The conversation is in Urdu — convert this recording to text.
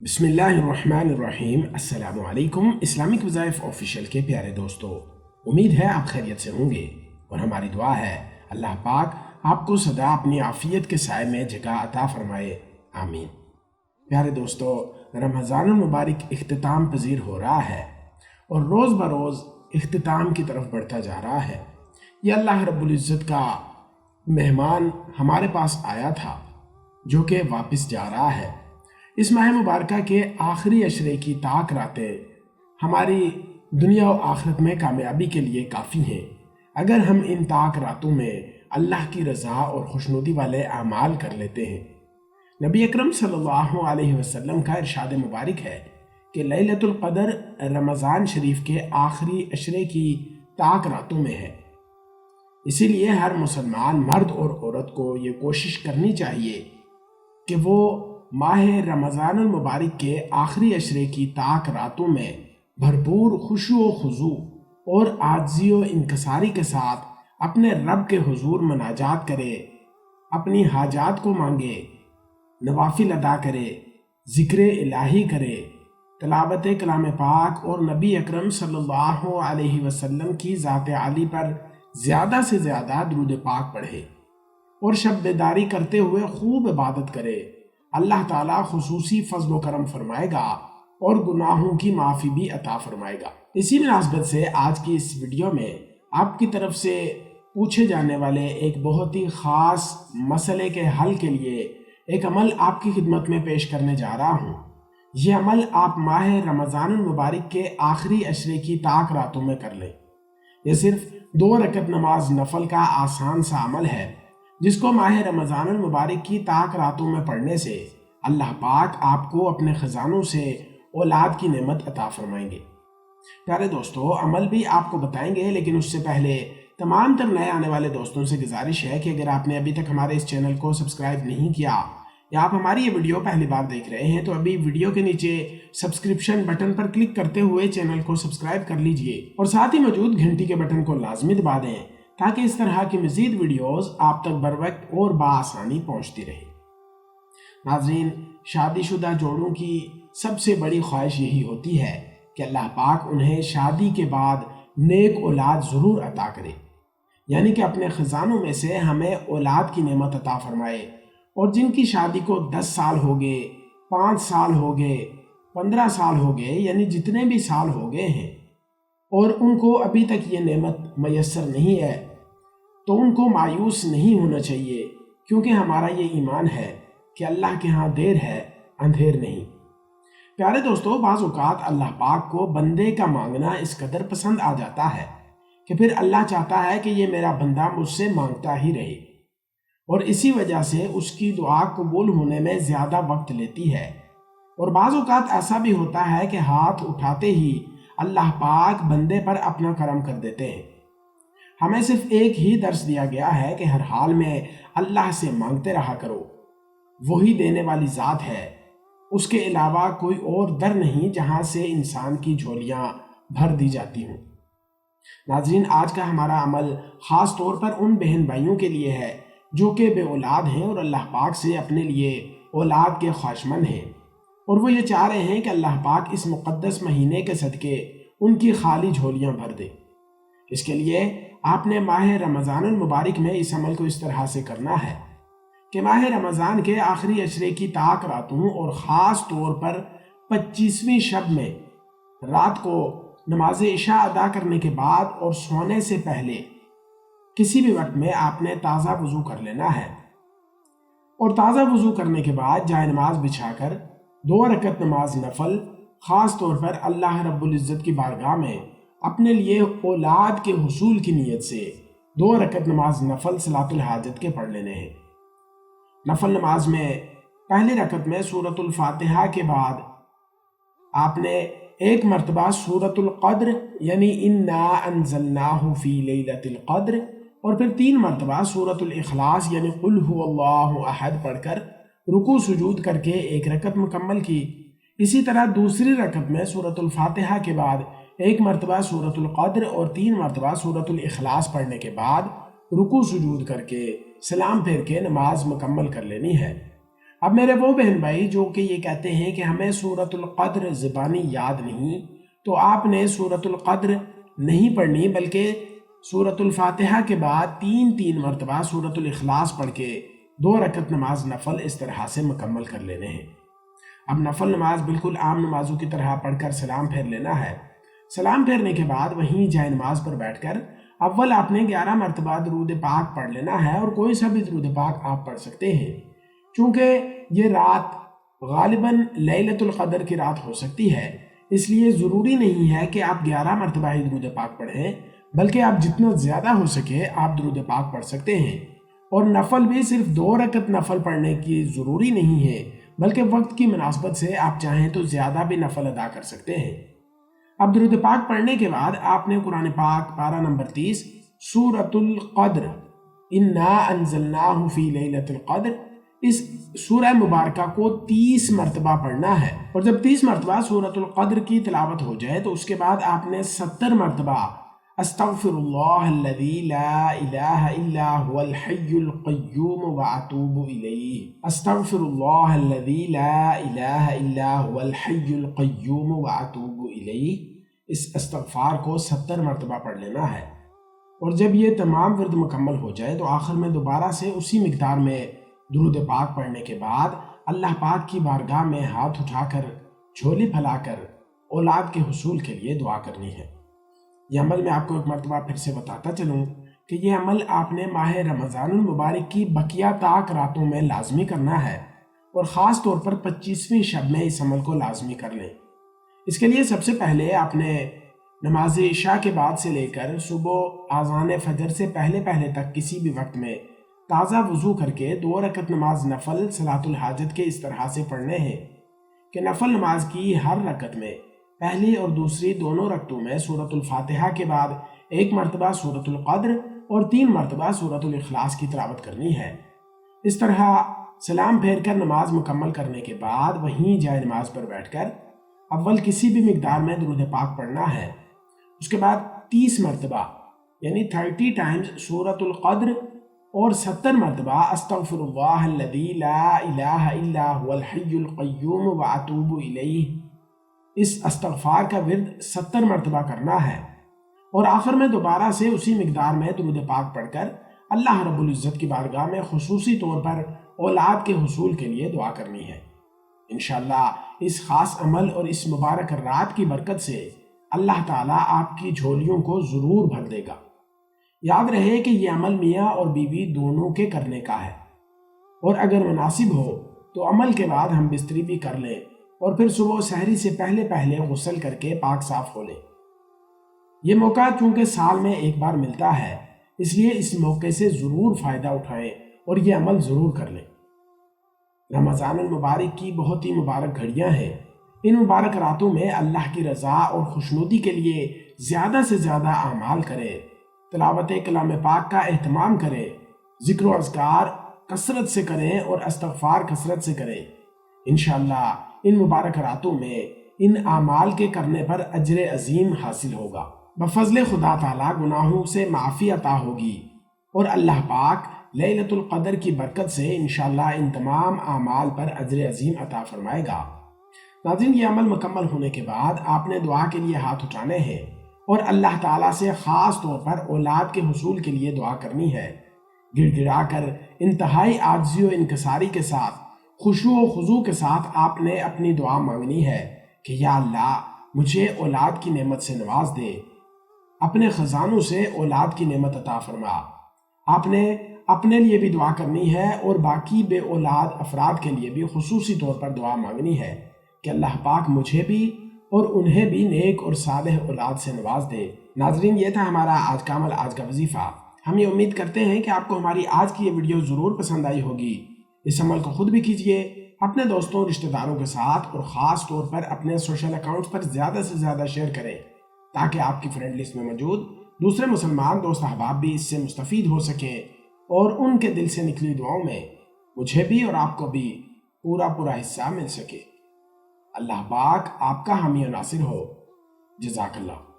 بسم اللہ الرحمن الرحیم۔ السلام علیکم اسلامک وظائف آفیشیل کے پیارے دوستو، امید ہے آپ خیریت سے ہوں گے اور ہماری دعا ہے اللہ پاک آپ کو سدا اپنی عافیت کے سائے میں جگہ عطا فرمائے، آمین۔ پیارے دوستو، رمضان المبارک اختتام پذیر ہو رہا ہے اور روز بروز اختتام کی طرف بڑھتا جا رہا ہے۔ یہ اللہ رب العزت کا مہمان ہمارے پاس آیا تھا جو کہ واپس جا رہا ہے۔ اس ماہ مبارکہ کے آخری عشرے کی طاق راتیں ہماری دنیا و آخرت میں کامیابی کے لیے کافی ہیں اگر ہم ان طاق راتوں میں اللہ کی رضا اور خوشنودی والے اعمال کر لیتے ہیں۔ نبی اکرم صلی اللہ علیہ وسلم کا ارشاد مبارک ہے کہ لیلۃ القدر رمضان شریف کے آخری عشرے کی طاق راتوں میں ہے۔ اسی لیے ہر مسلمان مرد اور عورت کو یہ کوشش کرنی چاہیے کہ وہ ماہ رمضان المبارک کے آخری عشرے کی طاق راتوں میں بھرپور خشوع و خضوع اور عاجزی و انکساری کے ساتھ اپنے رب کے حضور مناجات کرے، اپنی حاجات کو مانگے، نوافل ادا کرے، ذکر الہی کرے، تلاوت کلام پاک اور نبی اکرم صلی اللہ علیہ وسلم کی ذات عالی پر زیادہ سے زیادہ درود پاک پڑھے اور شب بیداری کرتے ہوئے خوب عبادت کرے۔ اللہ تعالیٰ خصوصی فضل و کرم فرمائے گا اور گناہوں کی معافی بھی عطا فرمائے گا۔ اسی مناسبت سے آج کی اس ویڈیو میں آپ کی طرف سے پوچھے جانے والے ایک بہت ہی خاص مسئلے کے حل کے لیے ایک عمل آپ کی خدمت میں پیش کرنے جا رہا ہوں۔ یہ عمل آپ ماہ رمضان المبارک کے آخری عشرے کی طاق راتوں میں کر لیں۔ یہ صرف 2 رکعت نماز نفل کا آسان سا عمل ہے جس کو ماہ رمضان المبارک کی طاق راتوں میں پڑھنے سے اللہ پاک آپ کو اپنے خزانوں سے اولاد کی نعمت عطا فرمائیں گے۔ پیارے دوستو، عمل بھی آپ کو بتائیں گے، لیکن اس سے پہلے تمام تر نئے آنے والے دوستوں سے گزارش ہے کہ اگر آپ نے ابھی تک ہمارے اس چینل کو سبسکرائب نہیں کیا یا آپ ہماری یہ ویڈیو پہلی بار دیکھ رہے ہیں تو ابھی ویڈیو کے نیچے سبسکرپشن بٹن پر کلک کرتے ہوئے چینل کو سبسکرائب کر لیجئے اور ساتھ ہی موجود گھنٹی کے بٹن کو لازمی دبا دیں تاکہ اس طرح کی مزید ویڈیوز آپ تک بروقت اور بآسانی پہنچتی رہے۔ ناظرین، شادی شدہ جوڑوں کی سب سے بڑی خواہش یہی ہوتی ہے کہ اللہ پاک انہیں شادی کے بعد نیک اولاد ضرور عطا کرے، یعنی کہ اپنے خزانوں میں سے ہمیں اولاد کی نعمت عطا فرمائے۔ اور جن کی شادی کو 10 سال ہو گئے، 5 سال ہو گئے، 15 سال ہو گئے، یعنی جتنے بھی سال ہو گئے ہیں اور ان کو ابھی تک یہ نعمت میسر نہیں ہے تو ان کو مایوس نہیں ہونا چاہیے، کیونکہ ہمارا یہ ایمان ہے کہ اللہ کے ہاں دیر ہے اندھیر نہیں۔ پیارے دوستو، بعض اوقات اللہ پاک کو بندے کا مانگنا اس قدر پسند آ جاتا ہے کہ پھر اللہ چاہتا ہے کہ یہ میرا بندہ مجھ سے مانگتا ہی رہے، اور اسی وجہ سے اس کی دعا قبول ہونے میں زیادہ وقت لیتی ہے۔ اور بعض اوقات ایسا بھی ہوتا ہے کہ ہاتھ اٹھاتے ہی اللہ پاک بندے پر اپنا کرم کر دیتے ہیں۔ ہمیں صرف ایک ہی درس دیا گیا ہے کہ ہر حال میں اللہ سے مانگتے رہا کرو، وہی دینے والی ذات ہے، اس کے علاوہ کوئی اور در نہیں جہاں سے انسان کی جھولیاں بھر دی جاتی ہوں۔ ناظرین، آج کا ہمارا عمل خاص طور پر ان بہن بھائیوں کے لیے ہے جو کہ بے اولاد ہیں اور اللہ پاک سے اپنے لیے اولاد کے خواہشمند ہیں، اور وہ یہ چاہ رہے ہیں کہ اللہ پاک اس مقدس مہینے کے صدقے ان کی خالی جھولیاں بھر دے۔ اس کے لیے آپ نے ماہ رمضان المبارک میں اس عمل کو اس طرح سے کرنا ہے کہ ماہ رمضان کے آخری عشرے کی طاق راتوں اور خاص طور پر 25ویں شب میں رات کو نماز عشاء ادا کرنے کے بعد اور سونے سے پہلے کسی بھی وقت میں آپ نے تازہ وضو کر لینا ہے، اور تازہ وضو کرنے کے بعد جائے نماز بچھا کر 2 رکعت نماز نفل خاص طور پر اللہ رب العزت کی بارگاہ میں اپنے لیے اولاد کے حصول کی نیت سے 2 رکعت نماز نفل صلاۃ الحاجت کے پڑھ لینے ہیں۔ نفل نماز میں پہلی رکعت میں سورۃ الفاتحہ کے بعد آپ نے 1 مرتبہ سورۃ القدر یعنی انا انزلناہ فی لیلۃ القدر اور پھر 3 مرتبہ سورۃ الاخلاص یعنی قل هو اللہ احد پڑھ کر رکوع سجود کر کے 1 رکعت مکمل کی۔ اسی طرح دوسری رکعت میں سورۃ الفاتحہ کے بعد 1 مرتبہ سورۃ القدر اور 3 مرتبہ سورۃ الاخلاص پڑھنے کے بعد رکوع سجود کر کے سلام پھیر کے نماز مکمل کر لینی ہے۔ اب میرے وہ بہن بھائی جو کہ یہ کہتے ہیں کہ ہمیں سورۃ القدر زبانی یاد نہیں، تو آپ نے سورۃ القدر نہیں پڑھنی، بلکہ سورۃ الفاتحہ کے بعد 3 مرتبہ سورۃ الاخلاص پڑھ کے 2 رکعت نماز نفل اس طرح سے مکمل کر لینے ہیں۔ اب نفل نماز بالکل عام نمازوں کی طرح پڑھ کر سلام پھیر لینا ہے۔ سلام پھیرنے کے بعد وہیں جائے نماز پر بیٹھ کر اول آپ نے 11 مرتبہ درود پاک پڑھ لینا ہے، اور کوئی سا بھی درود پاک آپ پڑھ سکتے ہیں۔ چونکہ یہ رات غالباً لیلۃ القدر کی رات ہو سکتی ہے، اس لیے ضروری نہیں ہے کہ آپ 11 مرتبہ ہی درود پاک پڑھیں، بلکہ آپ جتنا زیادہ ہو سکے آپ درود پاک پڑھ سکتے ہیں۔ اور نفل بھی صرف 2 رکعت نفل پڑھنے کی ضروری نہیں ہے، بلکہ وقت کی مناسبت سے آپ چاہیں تو زیادہ بھی نفل ادا کر سکتے ہیں۔ اب درود پاک پڑھنے کے بعد آپ نے قرآن پاک پارہ نمبر 30 سورۃ القدر انا انزلناہ فی لیلۃ القدر، اس سورہ مبارکہ کو 30 مرتبہ پڑھنا ہے، اور جب 30 مرتبہ سورۃ القدر کی تلاوت ہو جائے تو اس کے بعد آپ نے 70 مرتبہ استغفر اللہ الذی لا الہ الا هو الحی القیوم واتوب الیہ، استغفر اللہ الذی لا الہ الا هو الحی القیوم واتوب الیہ، اس استغفار کو 70 مرتبہ پڑھ لینا ہے۔ اور جب یہ تمام ورد مکمل ہو جائے تو آخر میں دوبارہ سے اسی مقدار میں درود پاک پڑھنے کے بعد اللہ پاک کی بارگاہ میں ہاتھ اٹھا کر جھولی پھیلا کر اولاد کے حصول کے لیے دعا کرنی ہے۔ یہ عمل میں آپ کو ایک مرتبہ پھر سے بتاتا چلوں کہ یہ عمل آپ نے ماہ رمضان المبارک کی بقیہ طاق راتوں میں لازمی کرنا ہے، اور خاص طور پر 25ویں شب میں اس عمل کو لازمی کر لیں۔ اس کے لیے سب سے پہلے آپ نے نماز عشاء کے بعد سے لے کر صبح اذان فجر سے پہلے تک کسی بھی وقت میں تازہ وضو کر کے 2 رکعت نماز نفل صلاۃ الحاجت کے اس طرح سے پڑھنے ہیں کہ نفل نماز کی ہر رکعت میں پہلی اور دوسری دونوں رکعتوں میں سورۃ الفاتحہ کے بعد 1 مرتبہ سورۃ القدر اور 3 مرتبہ سورۃ الاخلاص کی تلاوت کرنی ہے۔ اس طرح سلام پھیر کر نماز مکمل کرنے کے بعد وہیں جائے نماز پر بیٹھ کر اول کسی بھی مقدار میں درود پاک پڑھنا ہے، اس کے بعد 30 مرتبہ یعنی 30 ٹائمز سورۃ القدر اور 70 مرتبہ استغفر اللہ الذی لا الہ الا هو الحی القیوم واتوب الیہ، اس استغفار کا ورد 70 مرتبہ کرنا ہے، اور آخر میں دوبارہ سے اسی مقدار میں درود پاک پڑھ کر اللہ رب العزت کی بارگاہ میں خصوصی طور پر اولاد کے حصول کے لیے دعا کرنی ہے۔ انشاءاللہ اس خاص عمل اور اس مبارک رات کی برکت سے اللہ تعالیٰ آپ کی جھولیوں کو ضرور بھر دے گا۔ یاد رہے کہ یہ عمل میاں اور بیوی دونوں کے کرنے کا ہے، اور اگر مناسب ہو تو عمل کے بعد ہم بستری بھی کر لیں، اور پھر صبح سحری سے پہلے غسل کر کے پاک صاف ہو لیں۔ یہ موقع چونکہ سال میں ایک بار ملتا ہے، اس لیے اس موقع سے ضرور فائدہ اٹھائیں اور یہ عمل ضرور کر لیں۔ رمضان المبارک کی بہت ہی مبارک گھڑیاں ہیں، ان مبارک راتوں میں اللہ کی رضا اور خوشنودی کے لیے زیادہ سے زیادہ اعمال کریں، تلاوت کلام پاک کا اہتمام کریں، ذکر و اذکار کثرت سے کریں اور استغفار کثرت سے کریں۔ انشاءاللہ ان مبارک راتوں میں ان اعمال کے کرنے پر اجر عظیم حاصل ہوگا، بفضل خدا تعالیٰ گناہوں سے معافی عطا ہوگی، اور اللہ پاک لیلۃ القدر کی برکت سے انشاءاللہ ان تمام اعمال پر اجر عظیم عطا فرمائے گا۔ ناظرین، یہ عمل مکمل ہونے کے بعد آپ نے دعا کے لیے ہاتھ اٹھانے ہیں اور اللہ تعالیٰ سے خاص طور پر اولاد کے حصول کے لیے دعا کرنی ہے۔ گڑ گڑا کر انتہائی عاجزی و انکساری کے ساتھ، خشوع و خضوع کے ساتھ آپ نے اپنی دعا مانگنی ہے کہ یا اللہ مجھے اولاد کی نعمت سے نواز دے، اپنے خزانوں سے اولاد کی نعمت عطا فرما۔ آپ نے اپنے لیے بھی دعا کرنی ہے اور باقی بے اولاد افراد کے لیے بھی خصوصی طور پر دعا مانگنی ہے کہ اللہ پاک مجھے بھی اور انہیں بھی نیک اور صالح اولاد سے نواز دے۔ ناظرین، یہ تھا ہمارا آج کا عمل، آج کا وظیفہ۔ ہم یہ امید کرتے ہیں کہ آپ کو ہماری آج کی یہ ویڈیو ضرور پسند آئی ہوگی۔ اس عمل کو خود بھی کیجئے، اپنے دوستوں رشتہ داروں کے ساتھ، اور خاص طور پر اپنے سوشل اکاؤنٹس پر زیادہ سے زیادہ شیئر کریں تاکہ آپ کی فرینڈ لسٹ میں موجود دوسرے مسلمان دوست احباب بھی اس سے مستفید ہو سکیں، اور ان کے دل سے نکلی دعاؤں میں مجھے بھی اور آپ کو بھی پورا حصہ مل سکے۔ اللہ پاک آپ کا حامی و ناصر ہو۔ جزاک اللہ۔